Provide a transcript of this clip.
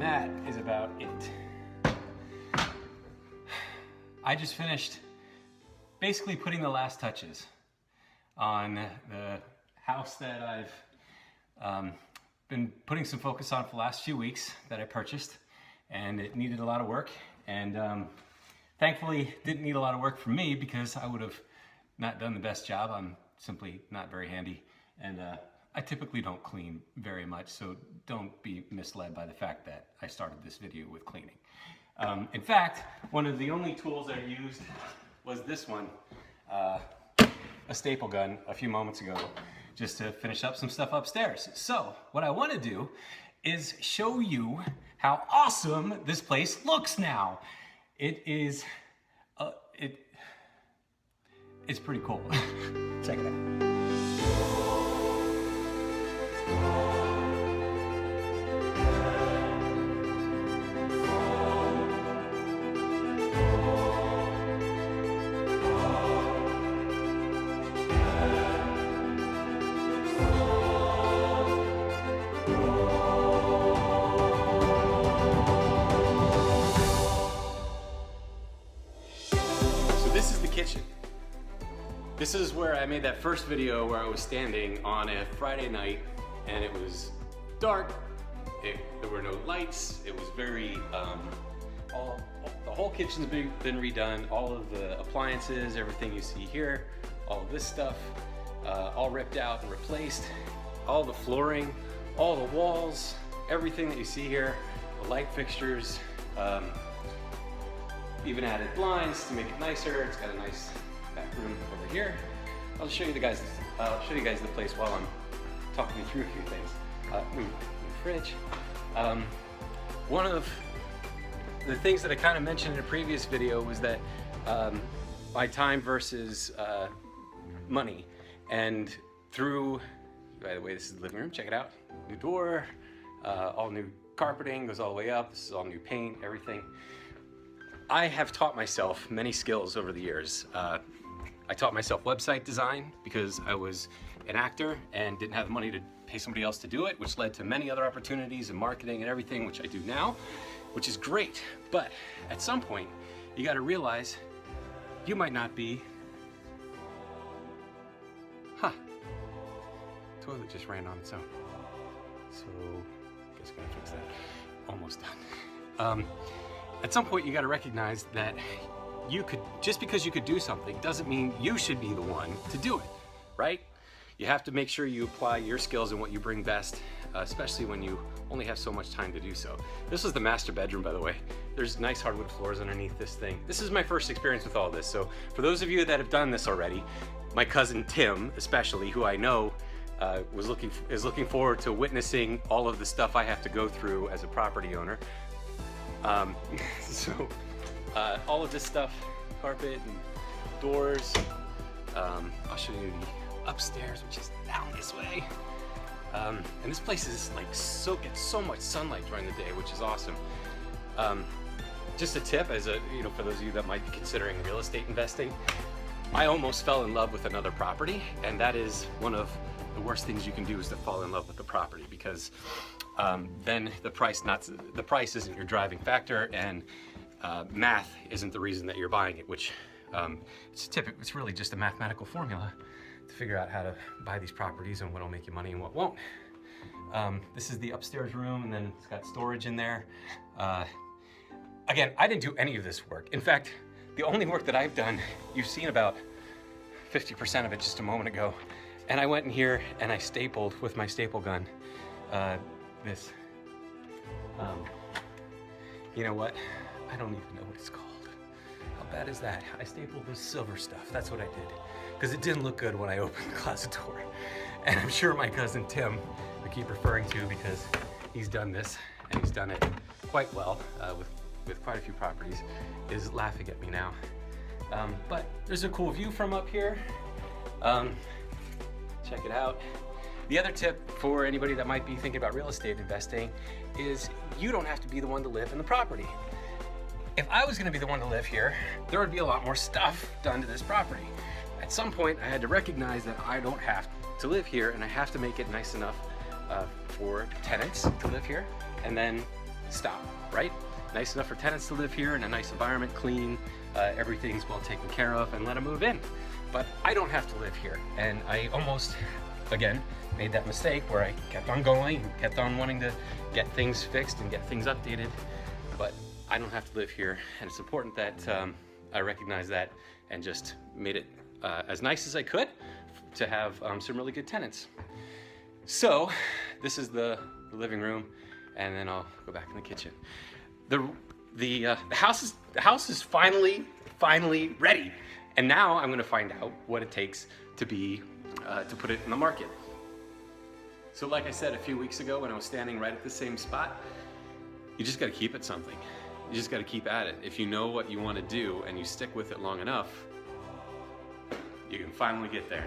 And that is about it. I just finished basically putting the last touches on the house that I've been putting some focus on for the last few weeks that I purchased, and it needed a lot of work, and thankfully didn't need a lot of work from me because I would have not done the best job. I'm simply not very handy, and I typically don't clean very much, so don't be misled by the fact that I started this video with cleaning. In fact, one of the only tools I used was this one, a staple gun a few moments ago, just to finish up some stuff upstairs. So what I want to do is show you how awesome this place looks now. It is, it's pretty cool. Check it out. This is the kitchen. This is where I made that first video where I was standing on a Friday night and it was dark, there were no lights, it was very, the whole kitchen's been redone, all of the appliances, everything you see here, all of this stuff, all ripped out and replaced, all the flooring, all the walls, everything that you see here, the light fixtures, even added blinds to make it nicer. It's got a nice back room over here. I'll show you guys the place while I'm talking you through a few things. New fridge. One of the things that I kind of mentioned in a previous video was that my time versus money, and through, by the way, this is the living room. Check it out. New door, all new carpeting, goes all the way up. This is all new paint, everything. I have taught myself many skills over the years. I taught myself website design because I was an actor and didn't have the money to pay somebody else to do it, which led to many other opportunities in marketing and everything, which I do now, which is great. But at some point, you gotta realize you might not be, toilet just ran on its own. So, I guess I'm gonna fix that. Almost done. At some point you got to recognize that you could, just because you could do something doesn't mean you should be the one to do it, right? You have to make sure you apply your skills and what you bring best, especially when you only have so much time to do so. This is the master bedroom, by the way. There's nice hardwood floors underneath this thing. This is my first experience with all this, so for those of you that have done this already, my cousin Tim especially, who I know is looking forward to witnessing all of the stuff I have to go through as a property owner. All of this stuff, carpet and doors. I'll show you the upstairs, which is down this way. And this place is like gets so much sunlight during the day, which is awesome. Just a tip, as a for those of you that might be considering real estate investing, I almost fell in love with another property, and that is one of the worst things you can do, is to fall in love with the property, because then the price isn't your driving factor, and math isn't the reason that you're buying it, which it's really just a mathematical formula to figure out how to buy these properties and what'll make you money and what won't. This is the upstairs room, and then it's got storage in there. Again, I didn't do any of this work. In fact, the only work that I've done, you've seen about 50% of it just a moment ago. And I went in here and I stapled with my staple gun this. You know what? I don't even know what it's called. How bad is that? I stapled this silver stuff. That's what I did. Because it didn't look good when I opened the closet door. And I'm sure my cousin Tim, I keep referring to because he's done this, and he's done it quite well with quite a few properties, is laughing at me now. But there's a cool view from up here. Check it out. The other tip for anybody that might be thinking about real estate investing is you don't have to be the one to live in the property. If I was gonna be the one to live here, there would be a lot more stuff done to this property. At some point, I had to recognize that I don't have to live here, and I have to make it nice enough for tenants to live here, and then stop, right? Nice enough for tenants to live here in a nice environment, clean, everything's well taken care of, and let them move in. But I don't have to live here. And I almost, again, made that mistake where I kept on going, kept on wanting to get things fixed and get things updated. But I don't have to live here, and it's important that I recognize that and just made it as nice as I could to have some really good tenants. So this is the living room, and then I'll go back in the kitchen. The house is finally ready, and now I'm going to find out what it takes to put it in the market. So like I said a few weeks ago when I was standing right at the same spot, you just got to keep at something. You just got to keep at it. If you know what you want to do and you stick with it long enough, you can finally get there.